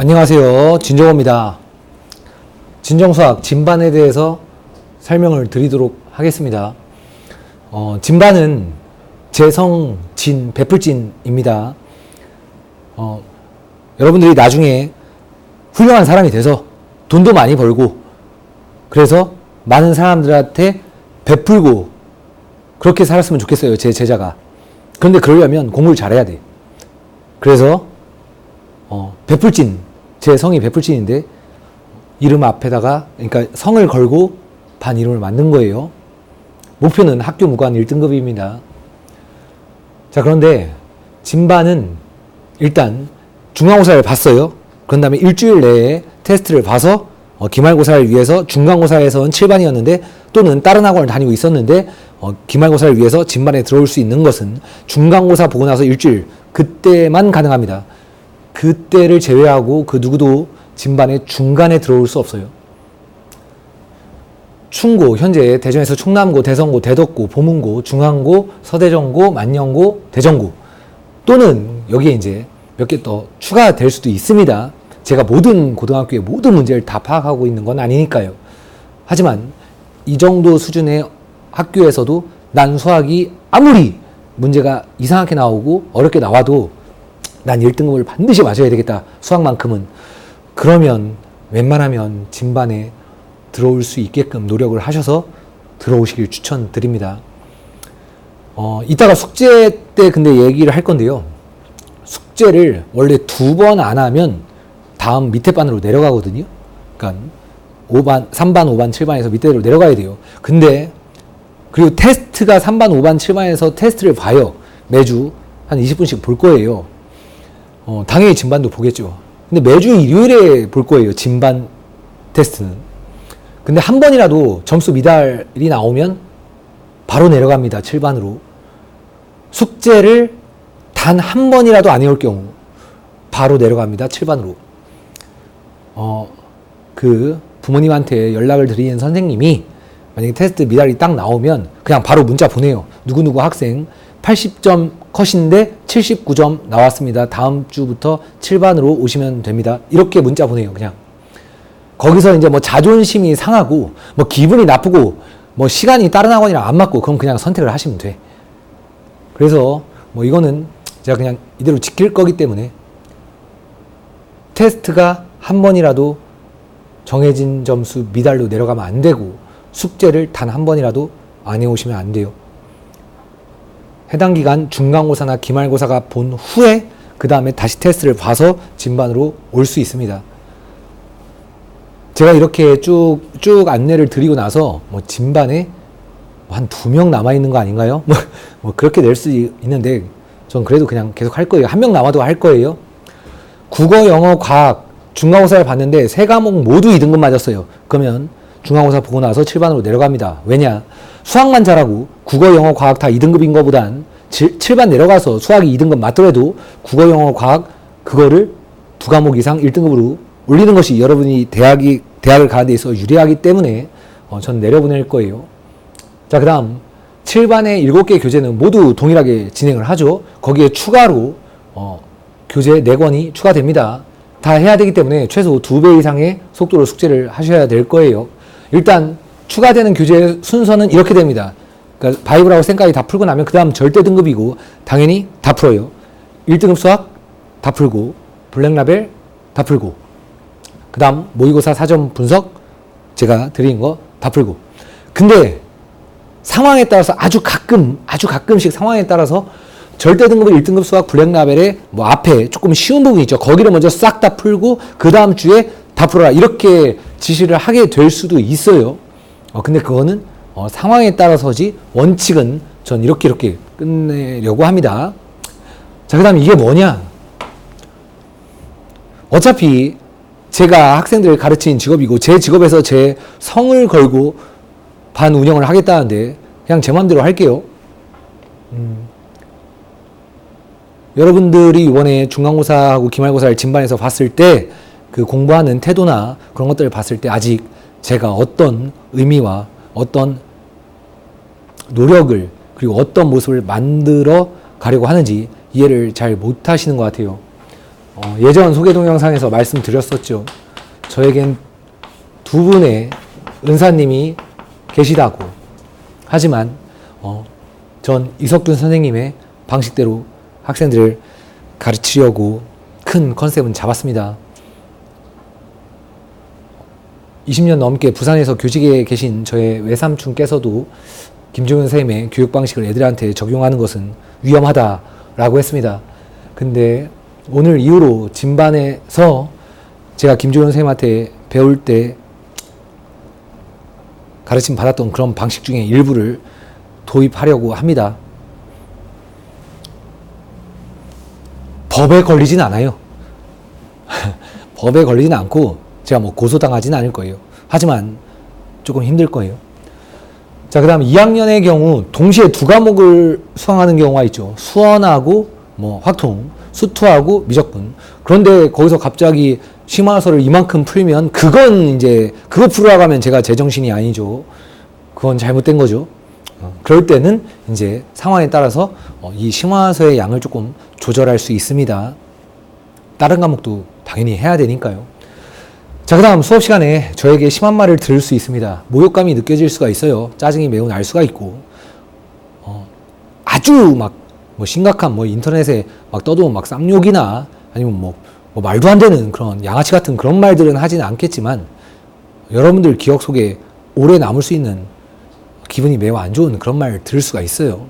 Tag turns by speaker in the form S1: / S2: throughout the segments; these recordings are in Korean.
S1: 안녕하세요. 진정호입니다. 진정수학 진반에 대해서 설명을 드리도록 하겠습니다. 진반은 재성, 진, 베풀진입니다. 여러분들이 나중에 훌륭한 사람이 돼서 돈도 많이 벌고 그래서 많은 사람들한테 베풀고 그렇게 살았으면 좋겠어요. 제 제자가. 그런데 그러려면 공부를 잘해야 돼. 그래서 베풀진, 제 성이 베풀진인데 이름 앞에다가 그러니까 성을 걸고 반 이름을 만든 거예요. 목표는 학교 무관 1등급입니다. 자, 그런데 진반은 일단 중간고사를 봤어요. 그런 다음에 일주일 내에 테스트를 봐서 기말고사를 위해서 중간고사에서는 7반이었는데 또는 다른 학원을 다니고 있었는데 기말고사를 위해서 진반에 들어올 수 있는 것은 중간고사 보고 나서 일주일 그때만 가능합니다. 그때를 제외하고 그 누구도 진반의 중간에 들어올 수 없어요. 충고, 현재 대전에서 충남고, 대성고, 대덕고, 보문고, 중앙고, 서대전고, 만년고, 대전고 또는 여기에 이제 몇 개 더 추가될 수도 있습니다. 제가 모든 고등학교의 모든 문제를 다 파악하고 있는 건 아니니까요. 하지만 이 정도 수준의 학교에서도 난 수학이 아무리 문제가 이상하게 나오고 어렵게 나와도 난 1등급을 반드시 맞아야 되겠다. 수학만큼은. 그러면 웬만하면 진반에 들어올 수 있게끔 노력을 하셔서 들어오시길 추천드립니다. 이따가 숙제 때 근데 얘기를 할 건데요. 숙제를 원래 2번 안 하면 다음 밑에 반으로 내려가거든요. 그러니까 5반, 3반, 5반, 7반에서 밑으로 내려가야 돼요. 근데 그리고 테스트가 3반, 5반, 7반에서 테스트를 봐요. 매주 한 20분씩 볼 거예요. 당연히 진반도 보겠죠. 근데 매주 일요일에 볼 거예요. 진반 테스트는. 근데 한 번이라도 점수 미달이 나오면 바로 내려갑니다. 7반으로. 숙제를 단 한 번이라도 안 해올 경우 바로 내려갑니다. 7반으로. 그 부모님한테 연락을 드리는 선생님이 만약에 테스트 미달이 딱 나오면 그냥 바로 문자 보내요. 누구누구 학생 80점 컷인데 79점 나왔습니다. 다음 주부터 7반으로 오시면 됩니다. 이렇게 문자 보내요. 그냥. 거기서 이제 뭐 자존심이 상하고 뭐 기분이 나쁘고 뭐 시간이 다른 학원이랑 안 맞고 그럼 그냥 선택을 하시면 돼. 그래서 뭐 이거는 제가 그냥 이대로 지킬 거기 때문에 테스트가 한 번이라도 정해진 점수 미달로 내려가면 안 되고 숙제를 단 한 번이라도 안 해오시면 안 돼요. 해당 기간 중간고사나 기말고사가 본 후에 그 다음에 다시 테스트를 봐서 진반으로 올 수 있습니다. 제가 이렇게 쭉 안내를 드리고 나서 뭐 진반에 한 2명 남아있는 거 아닌가요? 뭐 그렇게 낼 수 있는데 전 그래도 그냥 계속 할 거예요. 1명 남아도 할 거예요. 국어, 영어, 과학 중간고사를 봤는데 3과목 모두 2등급 맞았어요. 그러면 중간고사 보고 나서 7반으로 내려갑니다. 왜냐? 수학만 잘하고 국어, 영어, 과학 다 2등급인 것보단 7반 내려가서 수학이 2등급 맞더라도 국어, 영어, 과학 그거를 2과목 이상 1등급으로 올리는 것이 여러분이 대학을 가는 데 있어 유리하기 때문에 저는 내려보낼 거예요. 자, 그 다음 7반의 7개 교재는 모두 동일하게 진행을 하죠. 거기에 추가로 교재 4권이 추가됩니다. 다 해야 되기 때문에 최소 2배 이상의 속도로 숙제를 하셔야 될 거예요. 일단 추가되는 교재 순서는 이렇게 됩니다. 그러니까 바이블하고 쌩까지 다 풀고 나면 그 다음 절대 등급이고 당연히 다 풀어요. 1등급 수학 다 풀고 블랙라벨 다 풀고 그 다음 모의고사 사전 분석 제가 드린 거 다 풀고 근데 상황에 따라서 아주 가끔씩 상황에 따라서 절대 등급 1등급 수학 블랙라벨의 뭐 앞에 조금 쉬운 부분이 있죠. 거기를 먼저 싹 다 풀고 그 다음 주에 다 풀어라 이렇게 지시를 하게 될 수도 있어요. 근데 그거는 상황에 따라서지 원칙은 전 이렇게 끝내려고 합니다. 자, 그 다음에 이게 뭐냐? 어차피 제가 학생들을 가르치는 직업이고 제 직업에서 제 성을 걸고 반 운영을 하겠다는데 그냥 제 마음대로 할게요. 여러분들이 이번에 중간고사하고 기말고사를 진반에서 봤을 때 그 공부하는 태도나 그런 것들을 봤을 때 아직 제가 어떤 의미와 어떤 노력을 그리고 어떤 모습을 만들어 가려고 하는지 이해를 잘 못하시는 것 같아요. 예전 소개 동영상에서 말씀드렸었죠. 저에겐 두 분의 은사님이 계시다고. 하지만 전 이석균 선생님의 방식대로 학생들을 가르치려고 큰 컨셉은 잡았습니다. 20년 넘게 부산에서 교직에 계신 저의 외삼촌께서도 김종현 선생님의 교육 방식을 애들한테 적용하는 것은 위험하다라고 했습니다. 근데 오늘 이후로 진반에서 제가 김종현 선생님한테 배울 때 가르침 받았던 그런 방식 중에 일부를 도입하려고 합니다. 법에 걸리진 않아요. 법에 걸리진 않고 제가 뭐 고소당하진 않을 거예요. 하지만 조금 힘들 거예요. 자, 그 다음 2학년의 경우 동시에 두 과목을 수강하는 경우가 있죠. 수원하고 뭐 확통, 수투하고 미적분. 그런데 거기서 갑자기 심화서를 이만큼 풀면 그건 이제 그거 풀으라고 하면 제가 제정신이 아니죠. 그건 잘못된 거죠. 그럴 때는 이제 상황에 따라서 이 심화서의 양을 조금 조절할 수 있습니다. 다른 과목도 당연히 해야 되니까요. 자, 그 다음 수업 시간에 저에게 심한 말을 들을 수 있습니다. 모욕감이 느껴질 수가 있어요. 짜증이 매우 날 수가 있고, 아주 막 뭐 심각한 뭐 인터넷에 막 떠도는 막 쌍욕이나 아니면 뭐 말도 안 되는 그런 양아치 같은 그런 말들은 하지는 않겠지만 여러분들 기억 속에 오래 남을 수 있는 기분이 매우 안 좋은 그런 말 들을 수가 있어요.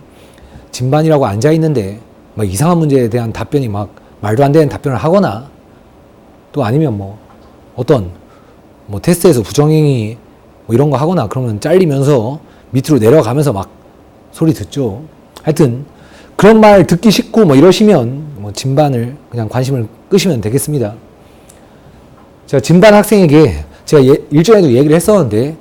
S1: 진반이라고 앉아 있는데 막 이상한 문제에 대한 답변이 막 말도 안 되는 답변을 하거나 또 아니면 뭐 어떤 뭐 테스트에서 부정행위 뭐 이런 거 하거나 그러면 잘리면서 밑으로 내려가면서 막 소리 듣죠. 하여튼 그런 말 듣기 싫고 뭐 이러시면 뭐 진반을 그냥 관심을 끄시면 되겠습니다. 제가 진반 학생에게 제가 일전에도 얘기를 했었는데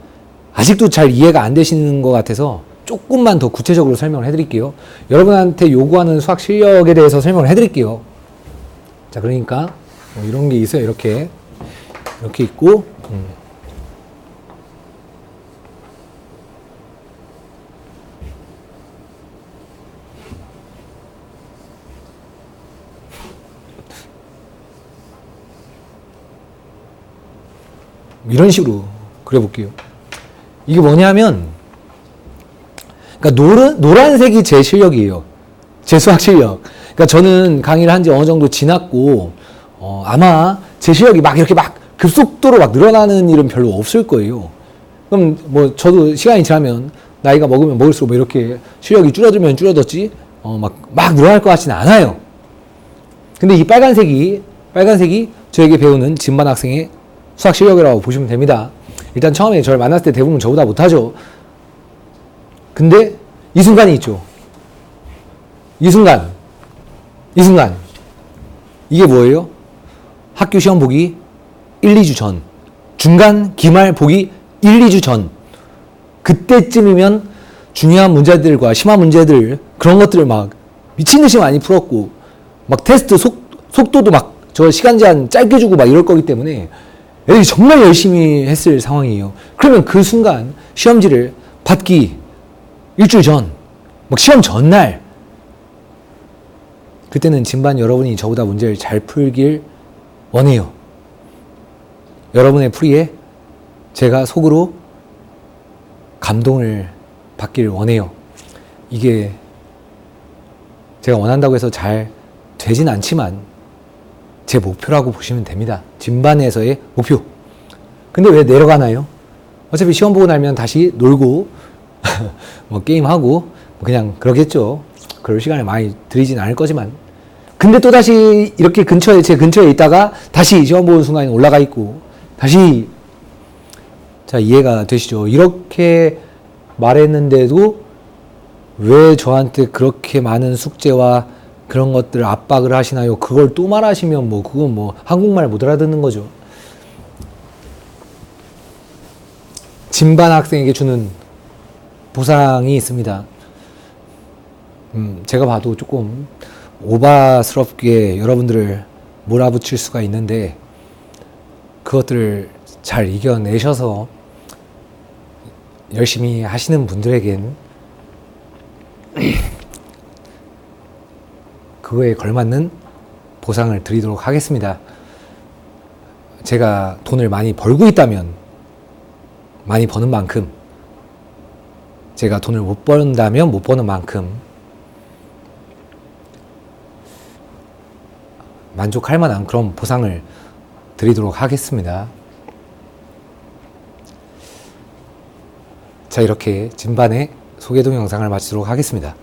S1: 아직도 잘 이해가 안 되시는 것 같아서 조금만 더 구체적으로 설명을 해드릴게요. 여러분한테 요구하는 수학 실력에 대해서 설명을 해드릴게요. 자, 그러니까 뭐 이런 게 있어요. 이렇게 있고 이런 식으로 그려볼게요. 이게 뭐냐면, 그러니까 노란색이 제 실력이에요. 제 수학 실력. 그러니까 저는 강의를 한 지 어느 정도 지났고, 아마 제 실력이 막 이렇게 막 급속도로 막 늘어나는 일은 별로 없을 거예요. 그럼 뭐 저도 시간이 지나면 나이가 먹으면 먹을수록 뭐 이렇게 실력이 줄어들면 줄어들었지, 막 늘어날 것 같지는 않아요. 근데 이 빨간색이 저에게 배우는 진반 학생의 수학 실력이라고 보시면 됩니다. 일단 처음에 저를 만났을 때 대부분 저보다 못하죠. 근데 이 순간이 있죠. 이 순간. 이게 뭐예요? 학교 시험 보기 1, 2주 전. 중간, 기말 보기 1, 2주 전. 그때쯤이면 중요한 문제들과 심한 문제들, 그런 것들을 막 미친 듯이 많이 풀었고, 막 테스트 속도도 막 저 시간 제한 짧게 주고 막 이럴 거기 때문에 애들이 정말 열심히 했을 상황이에요. 그러면 그 순간 시험지를 받기 일주일 전, 막 시험 전날, 그때는 진반 여러분이 저보다 문제를 잘 풀길 원해요. 여러분의 풀이에 제가 속으로 감동을 받길 원해요. 이게 제가 원한다고 해서 잘 되진 않지만 제 목표라고 보시면 됩니다. 진반에서의 목표. 근데 왜 내려가나요? 어차피 시험 보고 나면 다시 놀고 뭐 게임하고 그냥 그러겠죠. 그럴 시간을 많이 들이진 않을 거지만, 근데 또 다시 이렇게 제 근처에 있다가 다시 시험 보는 순간에 올라가 있고 다시. 자, 이해가 되시죠? 이렇게 말했는데도 왜 저한테 그렇게 많은 숙제와 그런 것들을 압박을 하시나요? 그걸 또 말하시면 뭐 그건 뭐 한국말 못 알아듣는 거죠. 진반 학생에게 주는 보상이 있습니다. 제가 봐도 조금 오바스럽게 여러분들을 몰아붙일 수가 있는데 그것들을 잘 이겨내셔서 열심히 하시는 분들에겐 그거에 걸맞는 보상을 드리도록 하겠습니다. 제가 돈을 많이 벌고 있다면 많이 버는 만큼, 제가 돈을 못 번다면 못 버는 만큼 만족할 만한 그런 보상을 드리도록 하겠습니다. 자, 이렇게 진반의 소개 동영상을 마치도록 하겠습니다.